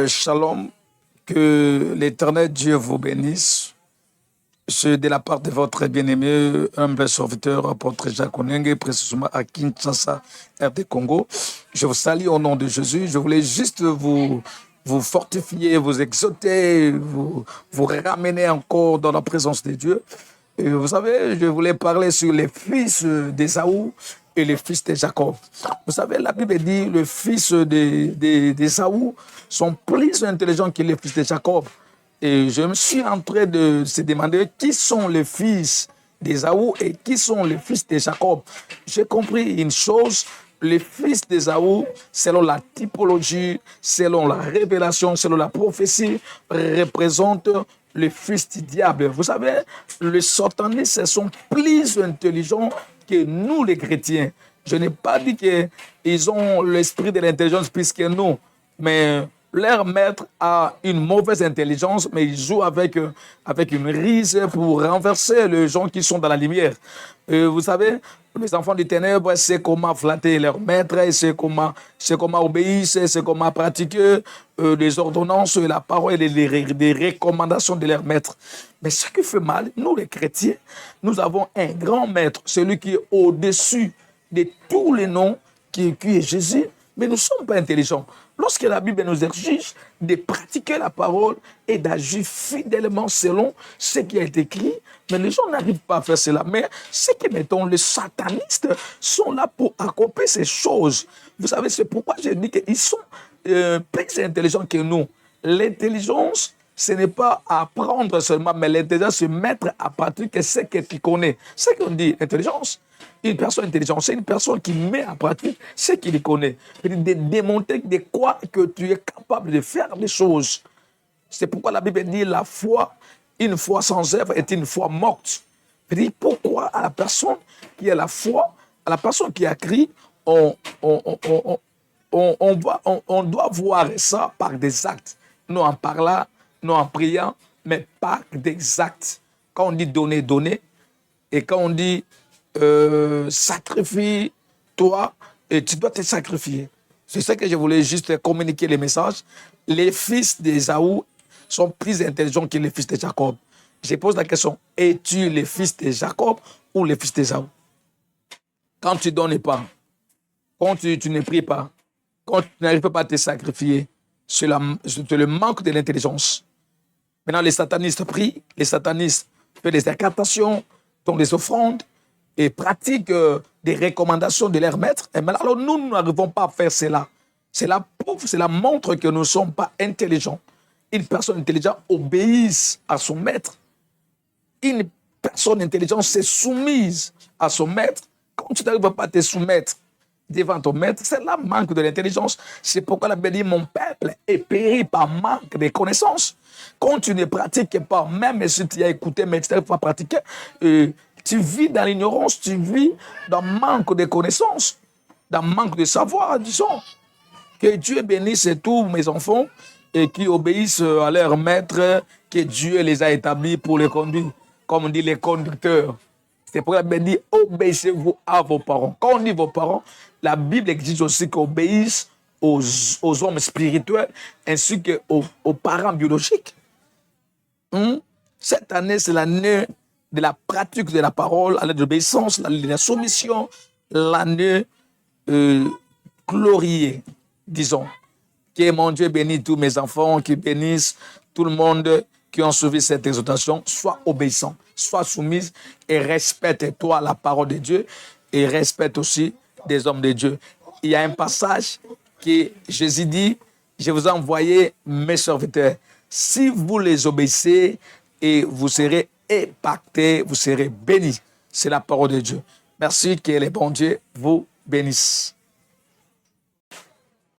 Shalom, que l'Éternel Dieu vous bénisse. C'est de la part de votre bien-aimé, humble serviteur, apôtre Jacques Onenge, précisément à Kinshasa, RD Congo. Je vous salue au nom de Jésus. Je voulais juste vous fortifier, vous exhorter, vous ramener encore dans la présence de Dieu. Et vous savez, je voulais parler sur les fils d'Ésaü et les fils de Jacob. Vous savez, la Bible dit que les fils d'Ésaü sont plus intelligents que les fils de Jacob. Et je me suis en train de se demander qui sont les fils d'Ésaü et qui sont les fils de Jacob. J'ai compris une chose, les fils d'Ésaü, selon la typologie, selon la révélation, selon la prophétie, représentent les fils du diable. Vous savez, les satanistes sont plus intelligents que nous les chrétiens. Je n'ai pas dit qu'ils ont l'esprit de l'intelligence plus que nous, mais leur maître a une mauvaise intelligence, mais il joue avec une rise pour renverser les gens qui sont dans la lumière. Vous savez, les enfants du ténèbre, c'est comment flatter leur maître, c'est comment obéir, c'est comment pratiquer les ordonnances, la parole et les recommandations de leur maître. Mais ce qui fait mal, nous les chrétiens, nous avons un grand maître, celui qui est au-dessus de tous les noms, qui est Jésus, mais nous ne sommes pas intelligents. Lorsque la Bible nous exige de pratiquer la parole et d'agir fidèlement selon ce qui a été écrit, mais les gens n'arrivent pas à faire cela. Mais ce que, mettons, les satanistes sont là pour accomplir ces choses. Vous savez, c'est pourquoi je dis qu'ils sont plus intelligents que nous. L'intelligence, ce n'est pas apprendre seulement, mais l'intelligence, c'est mettre à pratiquer ce que tu connais. Ce qu'on dit, intelligence. Une personne intelligente, c'est une personne qui met en pratique ce qu'il connaît. De démontrer de quoi que tu es capable de faire des choses. C'est pourquoi la Bible dit la foi, une foi sans œuvre est une foi morte. Pourquoi à la personne qui a la foi, à la personne qui a crié, on doit voir ça par des actes. Non en parlant, non en priant, mais par des actes. Quand on dit donner, donner. Et quand on dit sacrifie-toi et tu dois te sacrifier. C'est ça que je voulais juste communiquer les messages. Les fils d'Ésaü sont plus intelligents que les fils de Jacob. Je pose la question, es-tu les fils de Jacob ou les fils d'Ésaü? Quand tu ne donnes pas, quand tu ne pries pas, quand tu n'arrives pas à te sacrifier, c'est le manque de l'intelligence. Maintenant, les satanistes prient, les satanistes font des incantations, dont des offrandes, et pratiquent des recommandations de leur maître. Et alors nous n'arrivons pas à faire cela. Cela prouve, cela montre que nous ne sommes pas intelligents. Une personne intelligente obéit à son maître. Une personne intelligente s'est soumise à son maître. Quand tu n'arrives pas à te soumettre devant ton maître, c'est là le manque de l'intelligence. C'est pourquoi la Bible dit, mon peuple est péri par manque de connaissances. Quand tu ne pratiques pas, même si tu as écouté, mais tu n'arrives pas à pratiquer, tu vis dans l'ignorance, tu vis dans le manque de connaissances, dans le manque de savoir, disons. Que Dieu bénisse tous mes enfants et qui obéissent à leur maître, que Dieu les a établis pour les conduire, comme on dit les conducteurs. C'est pour la Bible dit, obéissez-vous à vos parents. Quand on dit vos parents, la Bible exige aussi qu'obéissent aux hommes spirituels ainsi qu'aux parents biologiques. Cette année, c'est l'année de la pratique de la parole, l'année de l'obéissance, l'année de la soumission, l'année glorieux, disons. Que mon Dieu bénisse tous mes enfants, qui bénisse tout le monde qui ont suivi cette exhortation. Sois obéissant, sois soumise et respecte-toi la parole de Dieu et respecte aussi des hommes de Dieu. Il y a un passage que Jésus dit, je vous ai envoyé mes serviteurs. Si vous les obéissez, et vous serez impactés, vous serez bénis. C'est la parole de Dieu. Merci, que le bon Dieu vous bénisse.